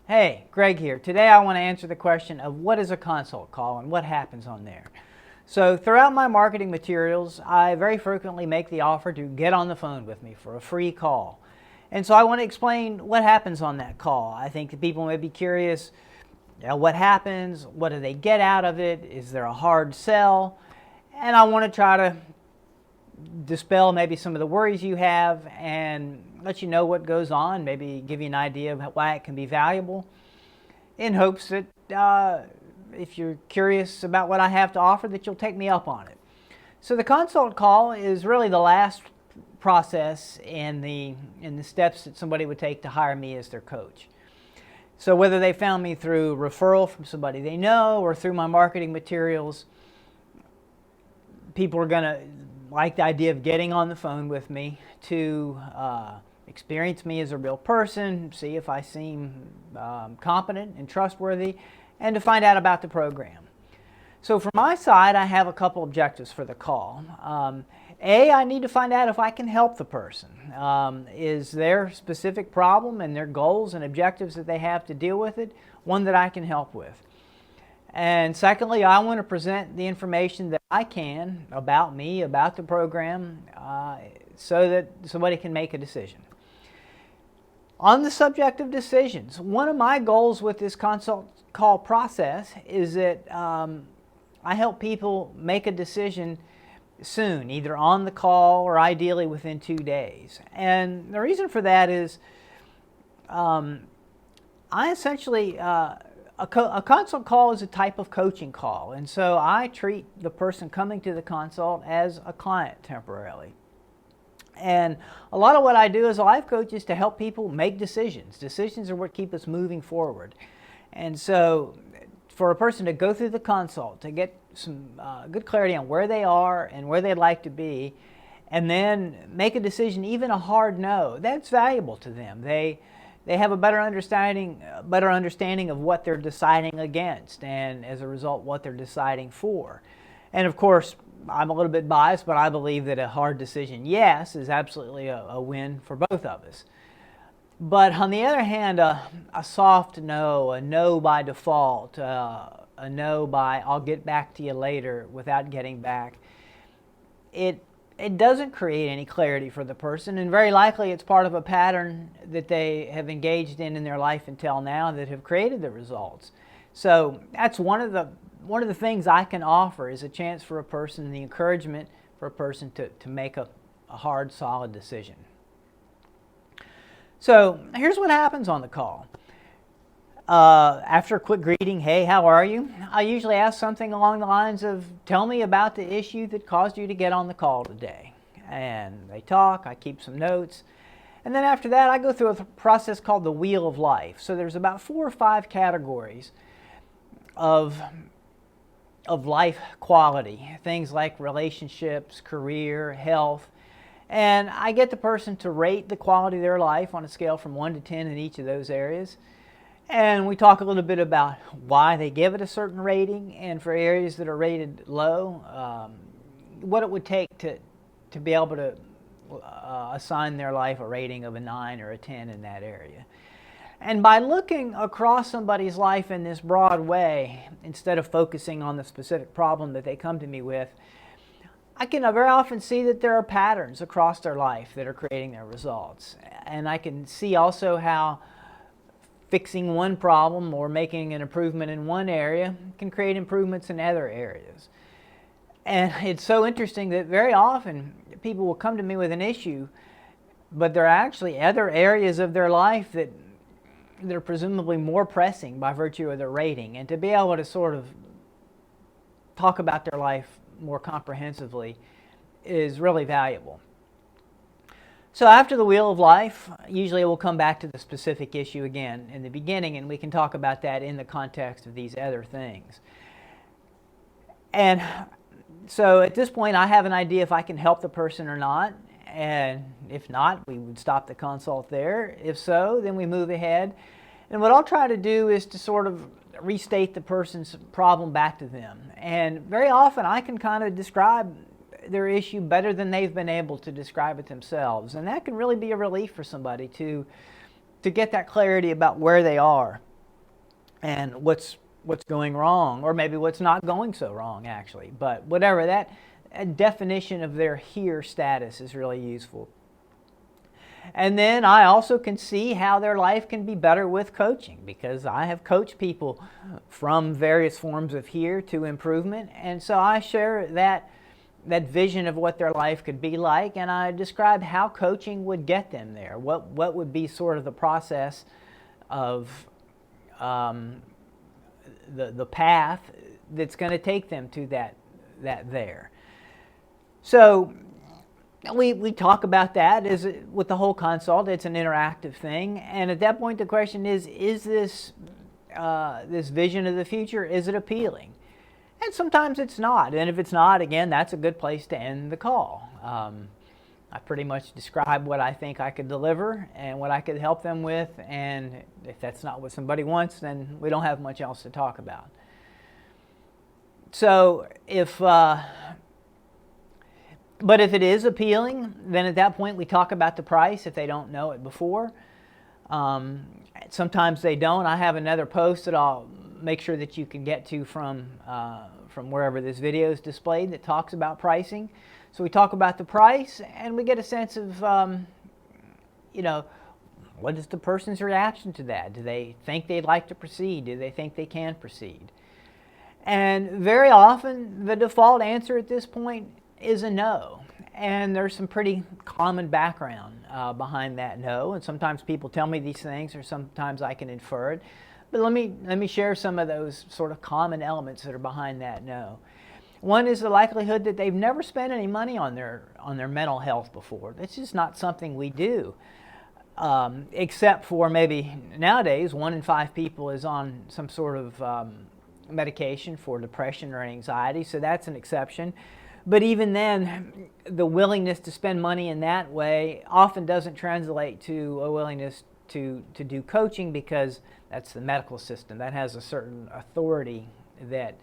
Hey, Greg here. Today I want to answer the question of what is a consult call and what happens on there. So throughout my marketing materials, I very frequently make the offer to get on the phone with me for a free call. And so I want to explain what happens on that call. I think that people may be curious, what happens, what do they get out of it, is there a hard sell? And I want to try to dispel maybe some of the worries you have and let you know what goes on, maybe give you an idea of why it can be valuable, in hopes that if you're curious about what I have to offer, that you'll take me up on it. So the consult call is really the last process in the steps that somebody would take to hire me as their coach. So whether they found me through referral from somebody they know or through my marketing materials, people are going to like the idea of getting on the phone with me to experience me as a real person, see if I seem competent and trustworthy, and to find out about the program. So from my side, I have a couple objectives for the call. I need to find out if I can help the person. Is their specific problem and their goals and objectives that they have to deal with it one that I can help with? And secondly, I want to present the information that I can about me, about the program, so that somebody can make a decision. On the subject of decisions, one of my goals with this consult call process is that I help people make a decision soon, either on the call or ideally within 2 days. And the reason for that is I essentially, a consult call is a type of coaching call, and so I treat the person coming to the consult as a client temporarily. And a lot of what I do as a life coach is to help people make decisions. Decisions are what keep us moving forward. And so for a person to go through the consult, to get some good clarity on where they are and where they'd like to be, and then make a decision, even a hard no, that's valuable to them. They have a better understanding of what they're deciding against, and as a result, what they're deciding for. And of course, I'm a little bit biased, but I believe that a hard decision, yes, is absolutely a win for both of us. But on the other hand, a soft no, a no by default, a no by I'll get back to you later without getting back, it doesn't create any clarity for the person, and very likely it's part of a pattern that they have engaged in their life until now that have created the results. So that's one of the things I can offer, is a chance for a person, the encouragement for a person to make a hard, solid decision. So here's what happens on the call. After a quick greeting, hey, how are you? I usually ask something along the lines of, tell me about the issue that caused you to get on the call today. And they talk, I keep some notes. And then after that, I go through a process called the Wheel of Life. So there's about 4 or 5 categories of life quality, things like relationships, career, health. And I get the person to rate the quality of their life on a scale from 1 to 10 in each of those areas. And we talk a little bit about why they give it a certain rating, and for areas that are rated low, what it would take to be able to assign their life a rating of a 9 or a 10 in that area. And by looking across somebody's life in this broad way, instead of focusing on the specific problem that they come to me with, I can very often see that there are patterns across their life that are creating their results. And I can see also how fixing one problem or making an improvement in one area can create improvements in other areas. And it's so interesting that very often people will come to me with an issue, but there are actually other areas of their life that they're presumably more pressing by virtue of their rating. And to be able to sort of talk about their life more comprehensively is really valuable. So after the Wheel of Life, usually we'll come back to the specific issue again in the beginning, and we can talk about that in the context of these other things. And so at this point, I have an idea if I can help the person or not, and if not, we would stop the consult there. If so, then we move ahead. And what I'll try to do is to sort of restate the person's problem back to them. And very often I can kind of describe their issue better than they've been able to describe it themselves. And that can really be a relief for somebody to get that clarity about where they are. and what's going wrong, or maybe what's not going so wrong actually. But whatever, that a definition of their here status is really useful. And then I also can see how their life can be better with coaching, because I have coached people from various forms of here to improvement. And so I share that vision of what their life could be like, and I describe how coaching would get them there. What would be sort of the process of the path that's going to take them to that there. So we talk about that with the whole consult. It's an interactive thing, and at that point the question is this this vision of the future, is it appealing? And sometimes it's not, and if it's not, again, that's a good place to end the call. I pretty much describe what I think I could deliver and what I could help them with, and if that's not what somebody wants, then we don't have much else to talk about. So but if it is appealing, then at that point we talk about the price if they don't know it before. Sometimes they don't. I have another post that I'll make sure that you can get to from wherever this video is displayed that talks about pricing. So we talk about the price, and we get a sense of, what is the person's reaction to that? Do they think they'd like to proceed? Do they think they can proceed? And very often the default answer at this point is a no. And there's some pretty common background behind that no. And sometimes people tell me these things, or sometimes I can infer it. But let me share some of those sort of common elements that are behind that no. One is the likelihood that they've never spent any money on their mental health before. That's just not something we do, except for maybe nowadays 1 in 5 people is on some sort of medication for depression or anxiety, so that's an exception. But even then, the willingness to spend money in that way often doesn't translate to a willingness to do coaching, because that's the medical system. That has a certain authority that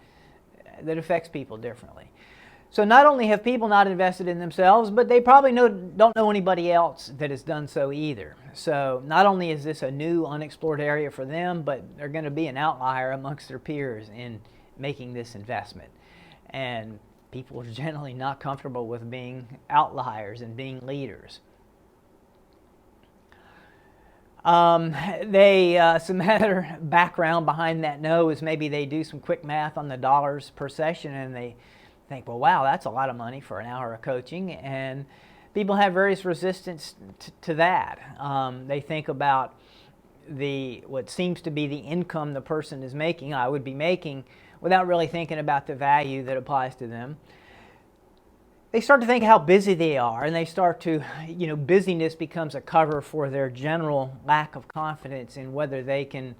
affects people differently. So not only have people not invested in themselves, but they probably don't know anybody else that has done so either. So not only is this a new unexplored area for them, but they're going to be an outlier amongst their peers in making this investment. And people are generally not comfortable with being outliers and being leaders. Some other background behind that no is maybe they do some quick math on the dollars per session, and they think, well, wow, that's a lot of money for an hour of coaching. And people have various resistance to that. They think about what seems to be the income the person is making, I would be making, without really thinking about the value that applies to them. They start to think how busy they are, and they start to, busyness becomes a cover for their general lack of confidence in whether they can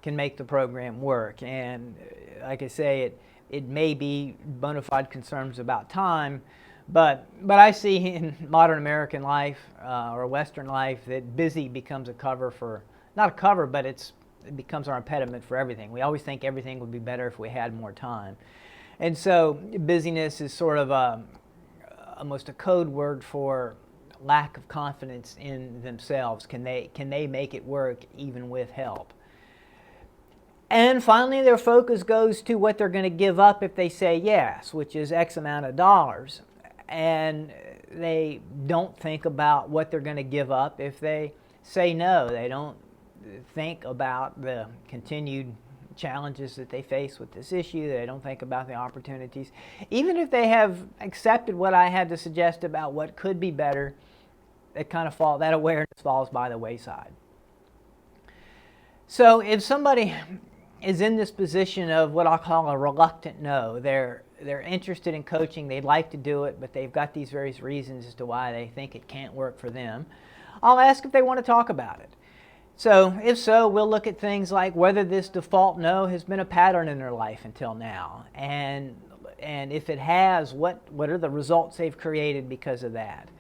make the program work. And like I say, it may be bona fide concerns about time, but I see in modern American life or Western life that busy becomes a cover for, not a cover, but it becomes our impediment for everything. We always think everything would be better if we had more time. And so busyness is sort of almost a code word for lack of confidence in themselves. Can they make it work even with help? And finally, their focus goes to what they're going to give up if they say yes, which is X amount of dollars. And they don't think about what they're going to give up if they say no. They don't think about the continued challenges that they face with this issue. They don't think about the opportunities. Even if they have accepted what I had to suggest about what could be better, that awareness falls by the wayside. So if somebody is in this position of what I'll call a reluctant no, they're interested in coaching, they'd like to do it, but they've got these various reasons as to why they think it can't work for them, I'll ask if they want to talk about it. So if so, we'll look at things like whether this default no has been a pattern in their life until now, and if it has, what are the results they've created because of that.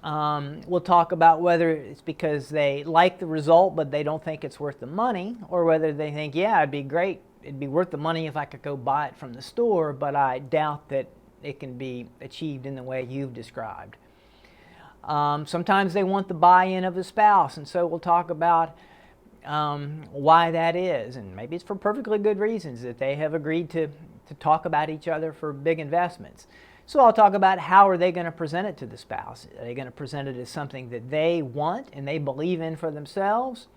We'll talk about whether it's because they like the result but they don't think it's worth the money, or whether they think, yeah, it'd be great, it'd be worth the money if I could go buy it from the store, but I doubt that it can be achieved in the way you've described. Sometimes they want the buy-in of a spouse, and so we'll talk about why that is, and maybe it's for perfectly good reasons that they have agreed to talk about each other for big investments. So I'll talk about how are they going to present it to the spouse. Are they going to present it as something that they want and they believe in for themselves?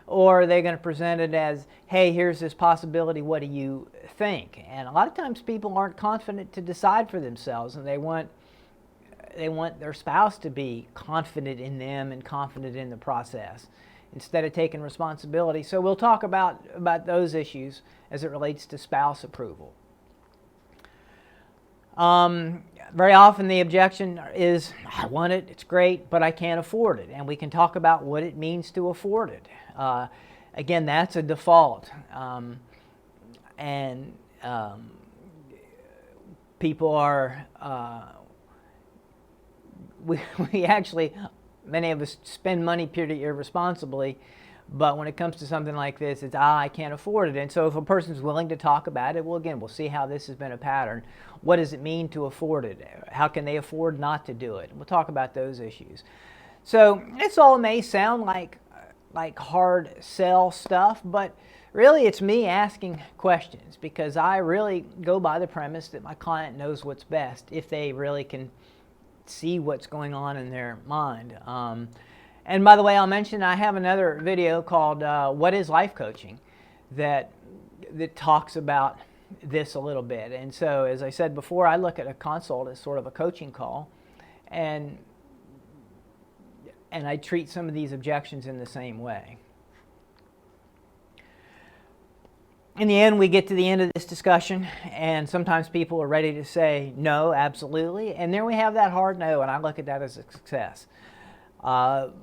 Or are they going to present it as, hey, here's this possibility, what do you think? And a lot of times people aren't confident to decide for themselves, and they want their spouse to be confident in them and confident in the process instead of taking responsibility. So we'll talk about those issues as it relates to spouse approval. Very often the objection is, I want it, it's great, but I can't afford it. And we can talk about what it means to afford it. Again, that's a default. People are, we actually, many of us spend money pretty irresponsibly, but when it comes to something like this, it's, I can't afford it. And so if a person's willing to talk about it, well, again, we'll see how this has been a pattern. What does it mean to afford it? How can they afford not to do it? We'll talk about those issues. So this all may sound like hard sell stuff, but really it's me asking questions, because I really go by the premise that my client knows what's best if they really can see what's going on in their mind. And by the way, I'll mention I have another video called What is Life Coaching that talks about this a little bit. And so, as I said before, I look at a consult as sort of a coaching call, and I treat some of these objections in the same way. In the end, we get to the end of this discussion, and sometimes people are ready to say no, absolutely, and there we have that hard no, and I look at that as a success.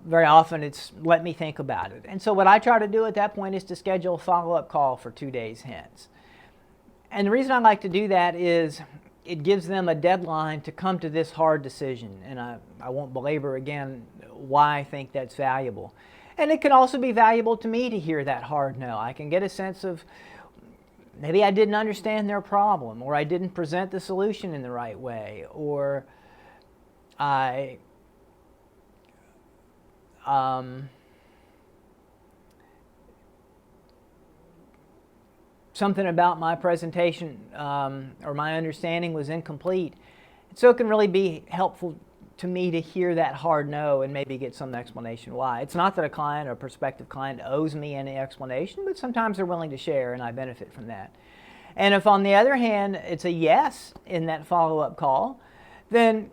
Very often it's let me think about it. And so what I try to do at that point is to schedule a follow-up call for 2 days hence. And the reason I like to do that is it gives them a deadline to come to this hard decision. And I won't belabor again why I think that's valuable. And it can also be valuable to me to hear that hard no. I can get a sense of maybe I didn't understand their problem, or I didn't present the solution in the right way, or something about my presentation or my understanding was incomplete. So it can really be helpful to me to hear that hard no and maybe get some explanation why. It's not that a client or prospective client owes me any explanation, but sometimes they're willing to share, and I benefit from that. And if, on the other hand, it's a yes in that follow-up call, then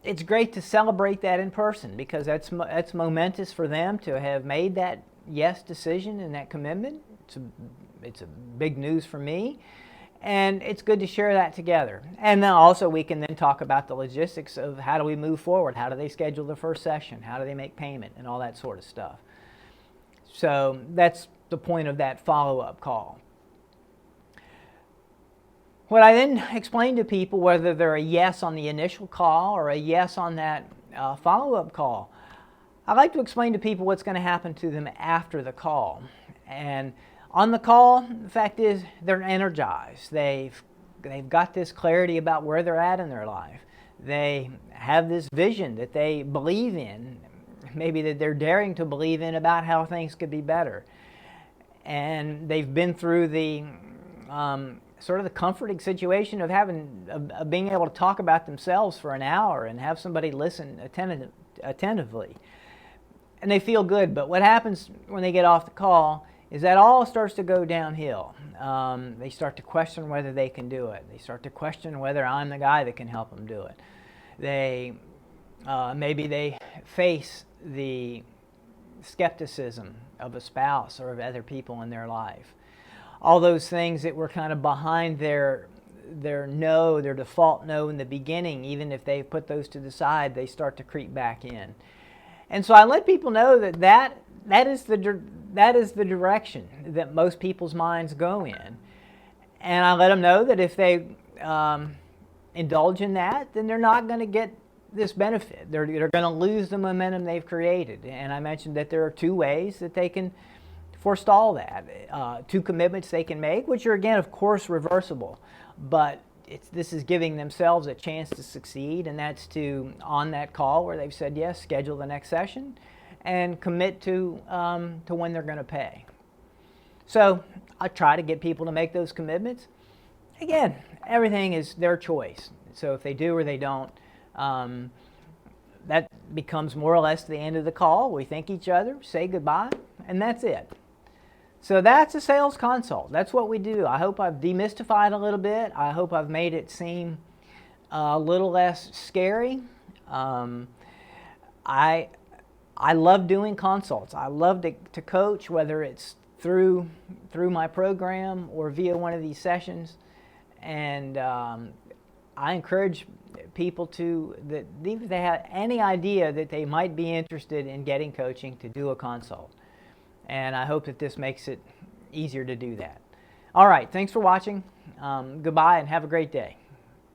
it's great to celebrate that in person, because that's momentous for them to have made that yes decision and that commitment. It's a big news for me, and it's good to share that together. And then also we can then talk about the logistics of how do we move forward, how do they schedule the first session, how do they make payment, and all that sort of stuff. So that's the point of that follow-up call. What I then explain to people, whether they're a yes on the initial call or a yes on that follow-up call, I like to explain to people what's going to happen to them after the call. And on the call, the fact is they're energized. They've got this clarity about where they're at in their life. They have this vision that they believe in, maybe that they're daring to believe in, about how things could be better. And they've been through the sort of the comforting situation of being able to talk about themselves for an hour and have somebody listen attentively. And they feel good, but what happens when they get off the call is that all starts to go downhill. They start to question whether they can do it. They start to question whether I'm the guy that can help them do it. Maybe they face the skepticism of a spouse or of other people in their life. All those things that were kind of behind their default no in the beginning, even if they put those to the side, they start to creep back in. And so I let people know that is the direction that most people's minds go in. And I let them know that if they indulge in that, then they're not going to get this benefit. They're going to lose the momentum they've created. And I mentioned that there are 2 ways that they can forestall that. 2 commitments they can make, which are, again, of course, reversible. But this is giving themselves a chance to succeed, and that's to, on that call where they've said yes, schedule the next session, and commit to when they're going to pay. So I try to get people to make those commitments. Again, everything is their choice. So if they do or they don't, that becomes more or less the end of the call. We thank each other, say goodbye, and that's it. So that's a sales consult. That's what we do. I hope I've demystified a little bit. I hope I've made it seem a little less scary. I love doing consults. I love to coach, whether it's through my program or via one of these sessions. And I encourage people that if they have any idea that they might be interested in getting coaching, to do a consult. And I hope that this makes it easier to do that. All right, thanks for watching. Goodbye and have a great day.